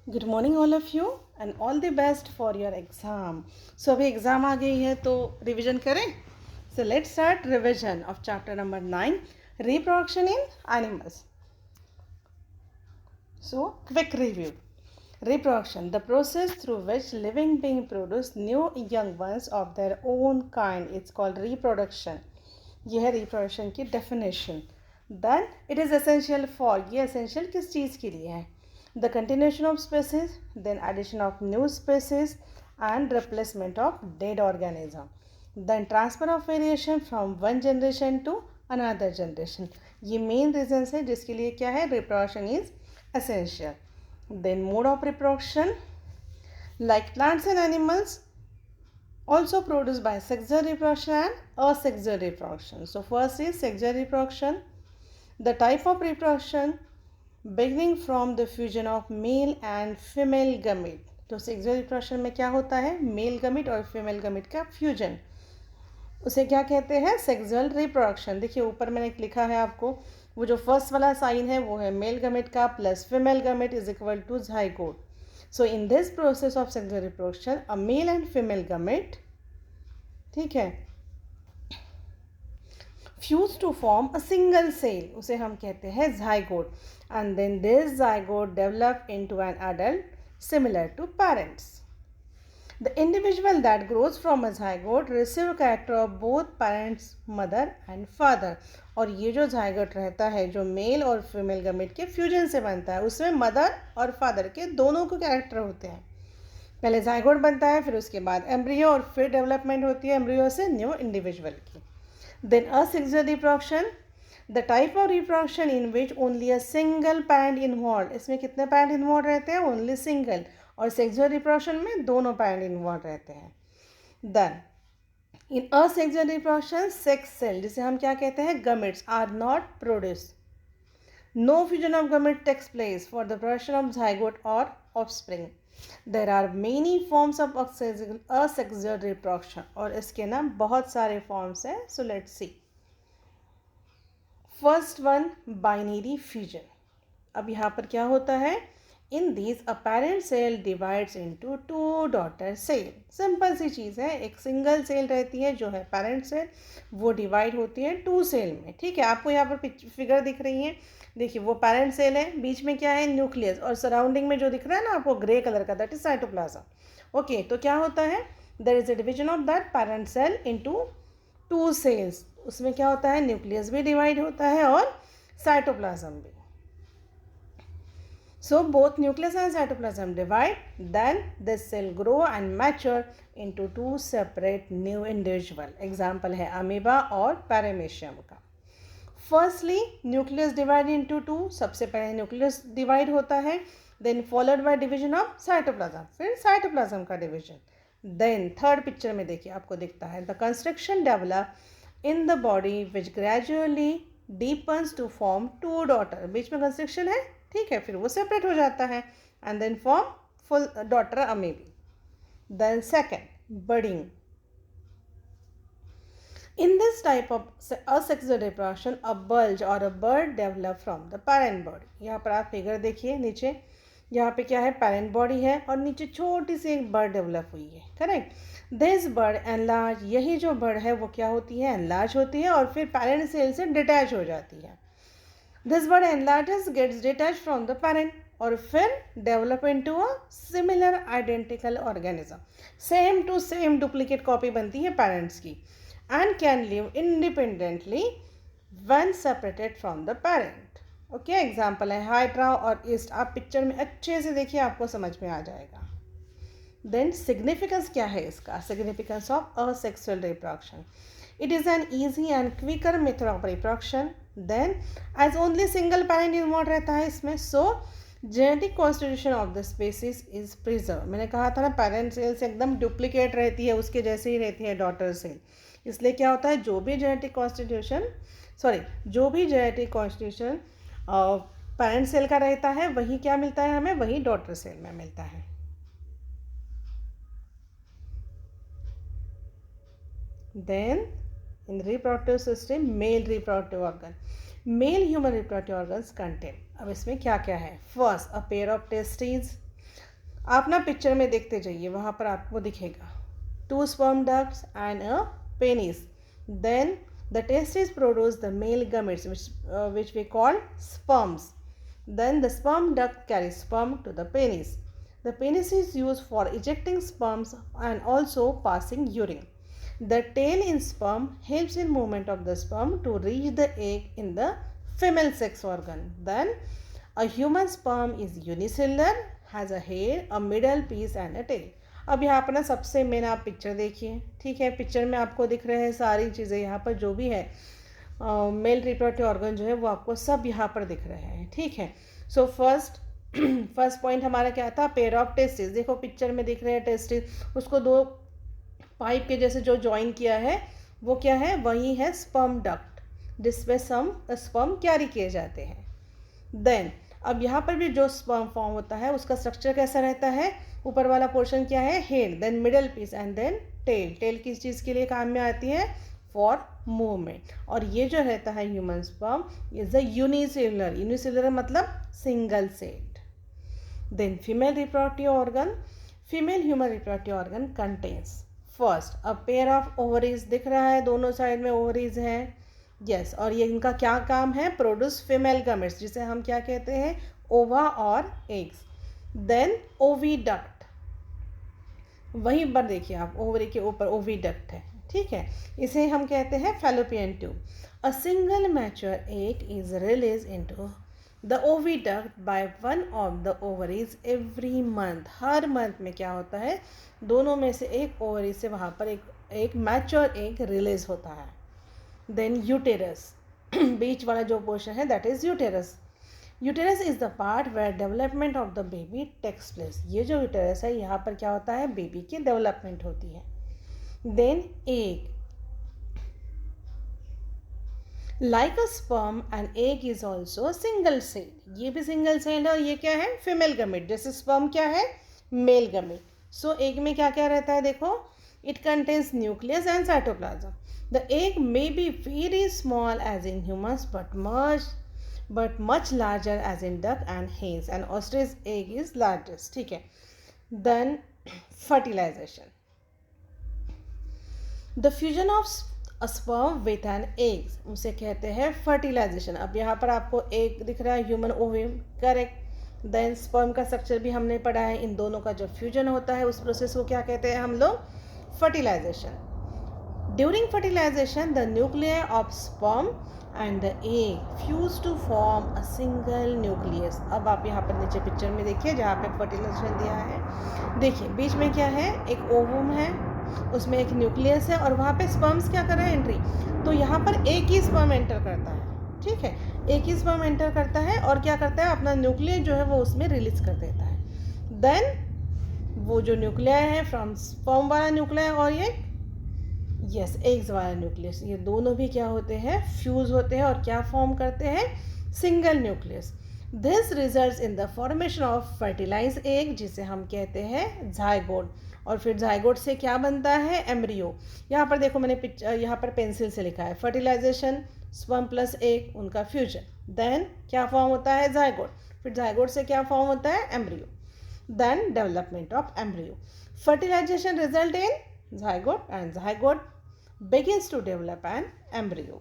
Good morning all of you and all the best for your exam. So अभी exam आ गई है तो रिवीजन करें। So let's start revision of chapter number 9, reproduction in animals. So quick review. Reproduction, the process through which living beings produce new young ones of their own kind, it's called reproduction. यह है reproduction की definition. Then it is essential for, ये essential किस चीज़ के लिए है? The continuation of species, then addition of new species and replacement of dead organism. Then transfer of variation from one generation to another generation. ये main reasons है जिसके लिए क्या है, reproduction is essential. Then mode of reproduction, like plants and animals, also produced by sexual reproduction and asexual reproduction. So first is sexual reproduction, the type of reproduction beginning from the fusion of male and female gamete. तो sexual reproduction में क्या होता है, male gamete और female gamete का fusion, उसे क्या कहते हैं, सेक्सुअल रिप्रोडक्शन। देखिए ऊपर मैंने लिखा है आपको, वो जो फर्स्ट वाला साइन है वो है मेल गमेट का plus female gamete is equal to zygote. So in this process of sexual reproduction a male and female gamete, ठीक है, fuse to form a single cell, उसे हम कहते हैं zygote, and then this zygote develop into an adult similar to parents. The individual that grows from a zygote receive character of both parents, mother and father. और ये जो zygote रहता है, जो मेल और फीमेल गमेट के फ्यूजन से बनता है, उसमें मदर और फादर के दोनों को कैरेक्टर होते हैं. पहले zygote बनता है, फिर उसके बाद एम्ब्रियो और फिर डेवलपमेंट होती है एम्ब्रियो से न्यू इंडिविजुअल की. Then asexual reproduction, the type of reproduction in which only a single parent involved. इसमें कितने parent involved रहते हैं, only single. और सेक्सुअल रिप्रोडक्शन में दोनों पैरेंट इन्वॉल्व रहते हैं. Then in asexual reproduction sex cell, जिसे हम क्या कहते हैं, gametes, are not produce. No fusion of gamete takes place for the production of zygote और offspring. There are many forms of asexual reproduction, और इसके ना बहुत सारे फॉर्म्स हैं. So let's see. First one, binary fusion. अब यहाँ पर क्या होता है, in this a parent cell divides into two daughter cell. Simple सी चीज़ है, एक सिंगल सेल रहती है जो है पेरेंट सेल, वो डिवाइड होती है टू सेल में. ठीक है, आपको यहाँ पर फिगर दिख रही है, देखिए वो पेरेंट सेल है, बीच में क्या है, न्यूक्लियस, और सराउंडिंग में जो दिख रहा है ना आपको ग्रे कलर का, दैट इज साइटोप्लाज्म. ओके, तो क्या होता है, there is a division of that parent cell into two cells. उसमें क्या होता है, न्यूक्लियस भी डिवाइड होता है और साइटोप्लाज्म भी. So both nucleus and cytoplasm divide, then this cell grow and mature into two separate new individual. Example है amoeba और paramecium का. Firstly, nucleus divide into two. सबसे पहले nucleus divide होता है, then followed by division of cytoplasm. फिर cytoplasm का division. Then third picture में देखिए आपको दिखता है the constriction develop in the body which gradually deepens to form two daughter. बीच में constriction है, ठीक है, फिर वो सेपरेट हो जाता है and then form full daughter amoebae. Then second, budding. In this type of asexual reproduction a bulge और a bud develop from the parent body. यहाँ पर आप फिगर देखिए नीचे, यहाँ पे क्या है, पेरेंट बॉडी है और नीचे छोटी सी एक बर्ड डेवलप हुई है, करेक्ट. दिस बर्ड एनलार्ज, यही जो बर्ड है वो क्या होती है, एनलार्ज होती है और फिर पेरेंट सेल से डिटैच हो जाती है. This bird enlarges, gets detached from the parent और फिर develop into a similar identical organism. Same to same duplicate copy बनती है parents की and can live independently when separated from the parent. Okay, example है hydra और east. आप picture में अच्छे से देखिए, आपको समझ में आ जाएगा. Then significance क्या है इसका, significance of asexual reproduction. It is an easy and quicker method of reproduction. Then as only single parent involved रहता है इसमें, so genetic constitution of the species is preserved. मैंने कहा था ना, पेरेंट सेल से एकदम डुप्लीकेट रहती है, उसके जैसे ही रहती है डॉटर सेल. इसलिए क्या होता है, जो भी जेनेटिक कॉन्स्टिट्यूशन पेरेंट सेल का रहता है वही क्या मिलता है हमें, वही डॉटर सेल में मिलता है. Then in reproductive system, male reproductive organ. Male human reproductive organs contain, अब इसमें क्या क्या है, first a pair of testis, आप ना पिक्चर में देखते जाइए, वहाँ पर आपको दिखेगा 2 sperm ducts and a penis. Then the testes produce the male gametes, which we call sperms. Then the sperm duct carries sperm to the penis. The penis is used for ejecting sperms and also passing urine. The tail in sperm helps in movement of the sperm to reach the egg in the female sex organ. Then a human sperm is unicellular, has a head, a middle piece and a tail. अब यहाँ पर ना सबसे main आप picture देखिए, ठीक है। Picture में आपको दिख रहे हैं सारी चीज़ें, यहाँ पर जो भी है मेल रिप्रोडक्टिव ऑर्गन जो है वो आपको सब यहाँ पर दिख रहे हैं, ठीक है। सो फर्स्ट पॉइंट हमारा क्या था, पेयर ऑफ टेस्टिस। देखो पिक्चर में दिख रहे हैं टेस्टिस, उसको दो पाइप के जैसे जो ज्वाइन किया है वो क्या है, वही है स्पर्म डक्ट, जिसमें स्पर्म कैरी किए जाते हैं। देन अब यहाँ पर भी जो स्पर्म फॉर्म होता है उसका स्ट्रक्चर कैसा रहता है, ऊपर वाला पोर्शन क्या है, head, then middle piece and then tail. Tail किस चीज़ के लिए काम में आती है, फॉर मूवमेंट। और ये जो रहता है human sperm is the unicellular, unicellular मतलब single celled. Then female reproductive organ, female human reproductive organ contains first a pair of ovaries, दिख रहा है दोनों साइड में ओवरीज हैं, यस। और ये इनका क्या काम है, प्रोड्यूस फीमेल गमेट्स, जिसे हम क्या कहते हैं, ओवा और एग्स। देन ओविडक्ट, वहीं पर देखिए आप ओवरी के ऊपर ओविडक्ट है, ठीक है, इसे हम कहते हैं fallopian tube. A single mature egg is release into the oviduct by one of the ovaries every month. Her month में क्या होता है, दोनों में से एक ओवरी से वहाँ पर एक मैच्योर एग रिलीज होता है। देन यूटेरस, बीच वाला जो पोर्शन है that is uterus. Uterus is the part where development of the baby takes place. ये जो यूटेरस है यहाँ पर क्या होता है, बेबी की डेवलपमेंट होती है। Then egg, like a sperm and egg is also single cell, ये भी सिंगल सेल है और ये क्या है, फीमेल गमेट। जैसे स्पर्म क्या है, मेल गमेट। सो एग में क्या क्या रहता है, देखो, it contains nucleus and cytoplasm. The egg may be very small as in humans but much larger as in duck and hens, and ostrich egg is largest, ठीक है। Then fertilization, the fusion of a sperm with an egg, उसे कहते हैं fertilization। अब यहाँ पर आपको egg दिख रहा है, human ovum, correct. Then sperm का स्ट्रक्चर भी हमने पढ़ा है, इन दोनों का जो फ्यूजन होता है उस प्रोसेस को क्या कहते हैं हम लोग, fertilization। During fertilization, the nuclei of sperm and the egg fuse to form a single nucleus। अब आप यहाँ पर नीचे पिक्चर में देखिए जहाँ पे फर्टिलाइजेशन दिया है, देखिए बीच में क्या है, एक ओवम है, उसमें एक न्यूक्लियस है और वहाँ पे स्पर्म्स क्या कर रहे हैं, एंट्री। तो यहाँ पर एक ही स्पर्म एंटर करता है, ठीक है, एक ही स्पर्म एंटर करता है और क्या करता है, अपना न्यूक्लियस जो है वो उसमें रिलीज कर देता है। देन वो जो न्यूक्लियाई है फ्रॉम स्पर्म वाला न्यूक्लियाई और ये यस एग्स वाला न्यूक्लियस, ये दोनों भी क्या होते हैं, फ्यूज होते हैं और क्या फॉर्म करते हैं, single nucleus. This results in the formation of fertilize egg, जिसे हम कहते हैं जाइगोट। और फिर जाइगोट से क्या बनता है, एम्ब्रियो। यहाँ पर देखो मैंने यहाँ पर पेंसिल से लिखा है, फर्टिलाइजेशन, स्पर्म प्लस एग, उनका फ्यूजन, देन क्या फॉर्म होता है, जाइगोट। फिर जाइगोट से क्या फॉर्म होता है, embryo, then development of embryo. Fertilisation result in zygote and zygote begins to develop an embryo.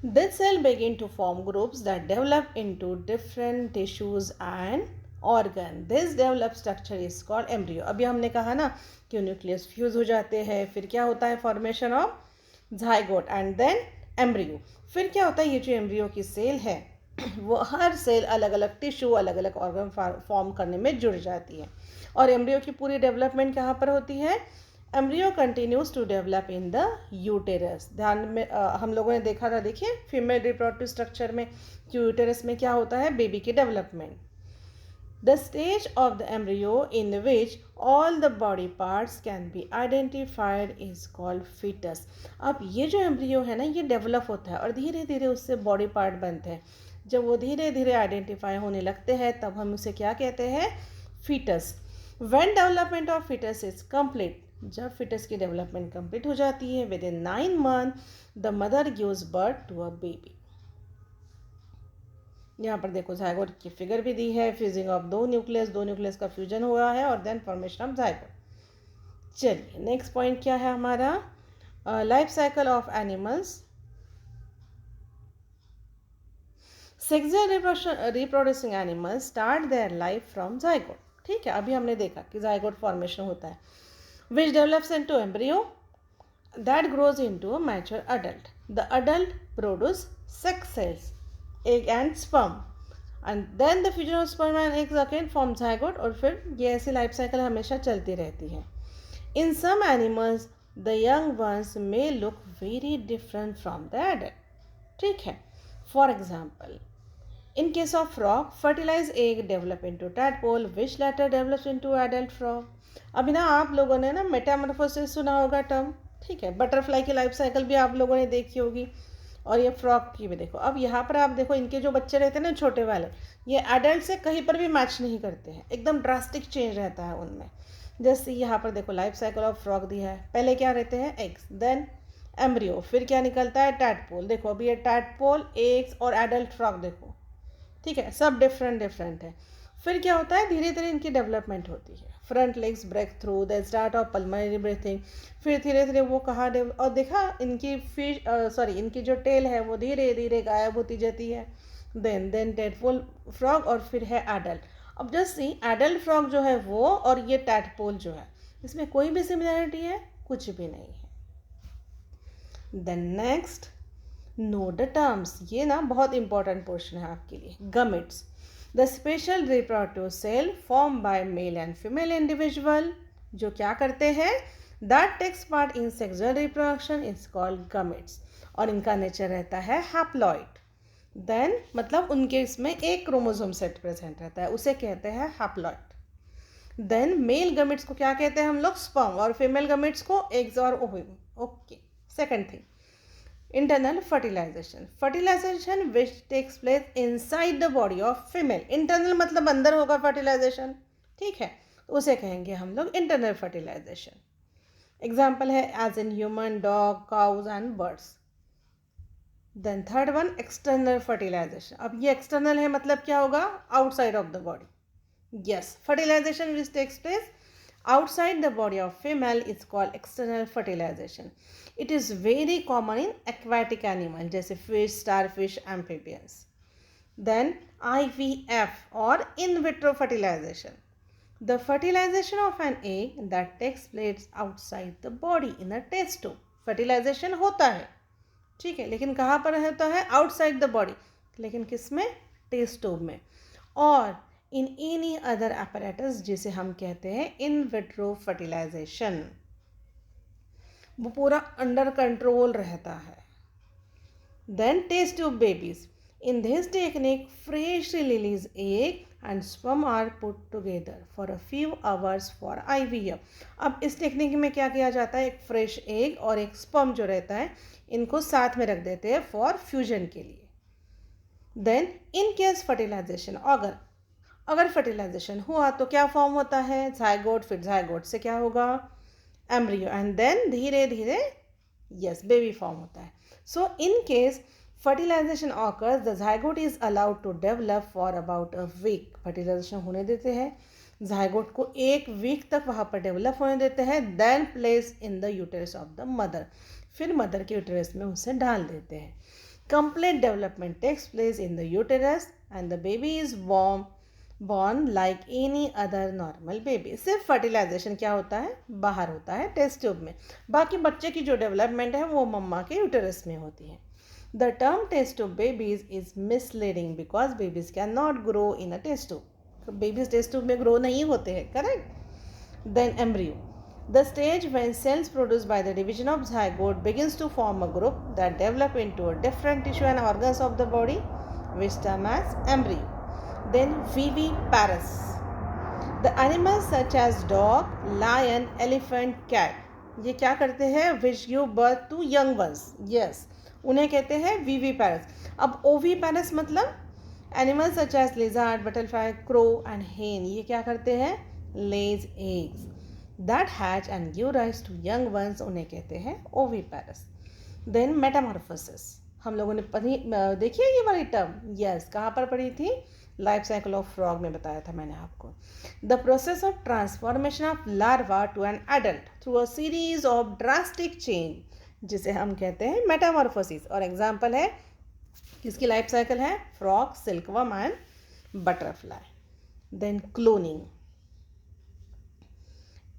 This cell begin to form groups that develop into different tissues and organ. This developed structure is called embryo. अभी हमने कहा ना कि nucleus fuse हो जाते हैं, फिर क्या होता है, formation of zygote and then embryo. फिर क्या होता है, ये जो एम्ब्रियो की सेल है वो हर सेल अलग अलग टिश्यू, अलग अलग ऑर्गन फॉर्म करने में जुड़ जाती है। और एम्ब्रियो की पूरी डेवलपमेंट कहाँ पर होती है, embryo continues to develop in the uterus. ध्यान में हम लोगों ने देखा था, देखिए फीमेल रिप्रोडक्टिव स्ट्रक्चर में यूटेरस में क्या होता है, बेबी की development. The stage of the embryo in which all the body parts can be identified is called foetus. अब ये जो एम्ब्रियो है ना, ये डेवलप होता है और धीरे धीरे उससे बॉडी पार्ट बनते हैं। जब वो धीरे धीरे आइडेंटिफाई होने लगते हैं तब हम उसे क्या कहते हैं, foetus. When development of foetus is complete, जब फीटस की डेवलपमेंट कंप्लीट हो जाती है, within 9 months the mother gives birth to a baby. यहाँ पर देखो जाइगोट की फिगर भी दी है, फ्यूजिंग ऑफ दो न्यूक्लियस का फ्यूजन हुआ है और देन फॉर्मेशन ऑफ जाइगोट। चलिए नेक्स्ट पॉइंट क्या है हमारा, life cycle of animals. Sexual reproducing animals start their life from zygote. ठीक है, अभी हमने देखा कि जाइगोट फॉर्मेशन होता है, which develops into embryo that grows into a mature adult. The adult produce sex cells, egg and sperm, and then the fusion of sperm and eggs again form zygote, और फिर ये ऐसी life cycle हमेशा चलती रहती है। In some animals the young ones may look very different from the adult. ठीक है, for example in case of frog, fertilized egg develop into tadpole which later develops into adult frog. अभी ना आप लोगों ने ना मेटामॉर्फोसिस सुना होगा टर्म, ठीक है, बटरफ्लाई की लाइफ साइकिल भी आप लोगों ने देखी होगी, और ये फ्रॉग की भी देखो। अब यहाँ पर आप देखो इनके जो बच्चे रहते हैं ना छोटे वाले, ये एडल्ट से कहीं पर भी मैच नहीं करते हैं, एकदम ड्रास्टिक चेंज रहता है उनमें। जैसे यहाँ पर देखो लाइफ साइकिल ऑफ फ्रॉग दिया है, पहले क्या रहते हैं एग्स, देन एम्ब्रियो, फिर क्या निकलता है टैडपोल। देखो अभी ये टैडपोल, एग्स और एडल्ट फ्रॉग देखो, ठीक है, सब डिफरेंट है। फिर क्या होता है, धीरे धीरे इनकी डेवलपमेंट होती है, front legs break through the start of pulmonary breathing, फिर धीरे धीरे वो कहाँ और देखा इनकी इनकी जो टेल है वो धीरे धीरे गायब होती जाती है। देन टैडपोल फ्रॉग, और फिर है एडल्ट। अब जस्ट सी एडल्ट फ्रॉग जो है वो और ये टैडपोल जो है, इसमें कोई भी सिमिलरिटी है, कुछ भी नहीं है। Then next note the terms, ये ना बहुत इंपॉर्टेंट पोर्शन है आपके लिए। Gametes, the special reproductive cell form by male and female individual, जो क्या करते हैं, that takes part in sexual reproduction is called gametes, और इनका नेचर रहता है हैप्लॉइड। देन मतलब उनके इसमें एक क्रोमोसोम सेट प्रेजेंट रहता है, उसे कहते हैं हैप्लॉइड। देन मेल गमेट्स को क्या कहते हैं हम लोग, स्पर्म, और फीमेल गमेट्स को एग्स और ovum. Okay, second thing internal fertilization which takes place inside the body of female। internal मतलब अंदर होगा fertilization, ठीक है, उसे कहेंगे हम लोग internal fertilization। एग्जाम्पल है as in human, dog, cows and birds। then third one external fertilization। अब ये external है मतलब क्या होगा, outside of the body। yes, fertilization which takes place outside the body of female is called external fertilization। it is very common in aquatic animals जैसे fish, starfish, amphibians। then IVF or in vitro fertilization, the fertilization of an egg that takes place outside the body in a test tube। fertilization होता है, ठीक है, लेकिन कहाँ पर होता है, आउटसाइड द बॉडी, लेकिन किस में, टेस्ट ट्यूब में। और इन एनी अदर apparatus जिसे हम कहते हैं इन विट्रो फर्टिलाइजेशन, वो पूरा अंडर कंट्रोल रहता है। Then test tube babies, in this technique fresh release egg and sperm are put together for a few hours for IVF। अब इस टेक्निक में क्या किया जाता है, एक फ्रेश एग और एक स्पर्म जो रहता है, इनको साथ में रख देते हैं फॉर फ्यूजन के लिए। देन इन केस फर्टिलाइजेशन, अगर फर्टिलाइजेशन हुआ तो क्या फॉर्म होता है, जाइगोट, फिर जाइगोट से क्या होगा, एम्ब्रियो, एंड देन धीरे धीरे यस बेबी फॉर्म होता है। So in case fertilization occurs, the zygote is allowed to develop for about a week. Fertilization होने देते हैं, जाइगोट को एक वीक तक वहाँ पर डेवलप होने देते हैं। Then place in the uterus of the mother, फिर मदर के यूटेरस में उसे डाल देते हैं। Complete development takes place in the uterus and the baby is born like any other normal baby। सिर्फ फर्टिलाइजेशन क्या होता है, बाहर होता है टेस्ट ट्यूब में, बाकी बच्चे की जो डेवलपमेंट है वो मम्मा के यूटेरस में होती है। The term test tube babies is misleading because babies can not grow in a test tube. Babies test tube में ग्रो नहीं होते हैं, correct. Then embryo, the stage when cells produced by the division of zygote begins to form a group that develop into a different tissue and organs of the body, which term as embryo। then viviparous, the animals such as dog, lion, elephant, cat, ये क्या करते हैं, which give birth to young ones, yes, उन्हें कहते हैं viviparous। अब oviparous मतलब animals such as lizard, butterfly, crow and hen, ये क्या करते हैं, lays eggs that hatch and give rise to young ones, उन्हें कहते हैं oviparous। then metamorphosis, हम लोगों ने पढ़ी, देखी है ये वाली टर्म? यस, कहाँ पर पढ़ी थी? लाइफ साइकिल ऑफ फ्रॉग में बताया था मैंने आपको। The process of transformation of larva to an adult through a series of drastic change, जिसे हम कहते हैं मेटामॉर्फोसिस। और एग्जाम्पल है किसकी लाइफ साइकिल है? Frog, silkworm and butterfly. Then cloning,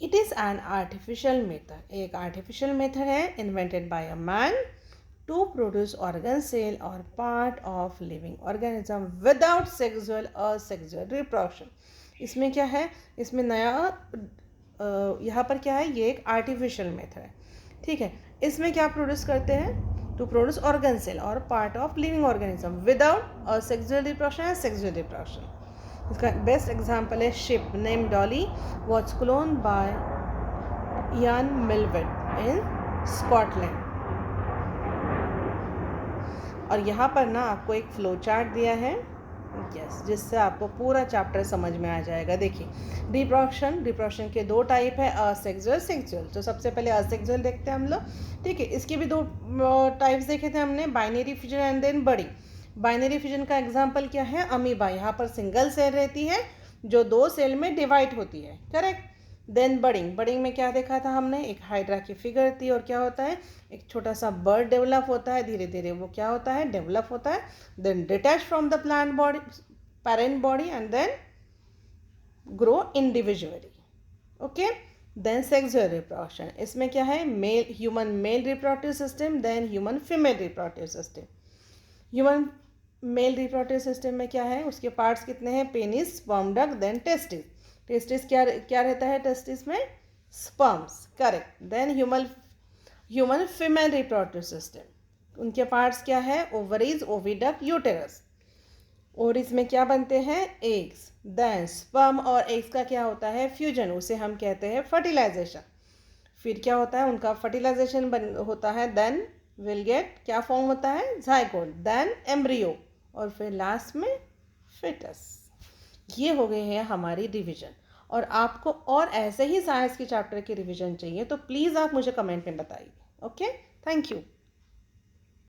it is an artificial method, एक आर्टिफिशियल मेथड है invented by a man to produce organ cell और part of living organism without sexual और sexual reproduction. इसमें क्या है? इसमें नया यहाँ पर क्या है? ये एक आर्टिफिशियल मेथड है, ठीक है। इसमें क्या प्रोड्यूस करते हैं? टू प्रोड्यूस ऑर्गन सेल और part of living organism without sexual reproduction and sexual reproduction. इसका बेस्ट एग्जाम्पल है sheep name Dolly was clone by Ian मिलवेट इन स्कॉटलैंड। और यहाँ पर ना आपको एक फ्लो चार्ट दिया है, यस, जिससे आपको पूरा चैप्टर समझ में आ जाएगा। देखिए, रिप्रोडक्शन के दो टाइप है, असेक्सुअल, सेक्सुअल। तो सबसे पहले असेक्सुअल देखते हैं हम लोग, ठीक है। इसके भी दो टाइप्स देखे थे हमने, बाइनरी फिजन एंड देन बड़ी। बाइनरी फिजन का एग्जाम्पल क्या है? अमीबा। यहाँ पर सिंगल सेल रहती है जो 2 सेल में डिवाइड होती है, करेक्ट। देन बडिंग में क्या देखा था हमने? एक हाइड्रा की फिगर थी, और क्या होता है? एक छोटा सा बर्ड डेवलप होता है, धीरे धीरे वो क्या होता है? डेवलप होता है। Then detach from the plant body, parent body, and then grow individually, okay. Then sexual reproduction, इसमें क्या है? Human male reproductive system, then human female reproductive system. Human male reproductive system में क्या है? उसके पार्ट्स कितने हैं? Penis, sperm duct, then testis. Testis क्या रहता है? टेस्टिस में sperms, correct. Then human female reproductive system, उनके पार्ट्स क्या है? Ovaries, oviduct, uterus. ओवरीज में क्या बनते हैं? एग्स। देन स्पर्म और एग्स का क्या होता है? फ्यूजन, उसे हम कहते हैं फर्टिलाइजेशन। फिर क्या होता है? उनका फर्टिलाइजेशन होता है, देन विल गेट क्या फॉर्म होता है? जाइगोट, देन एम्ब्रियो, और फिर लास्ट में फिटस। ये हो गए हैं हमारी रिवीजन। और आपको और ऐसे ही साइंस के चैप्टर की रिवीजन चाहिए तो प्लीज़ आप मुझे कमेंट में बताइए, ओके। Thank you.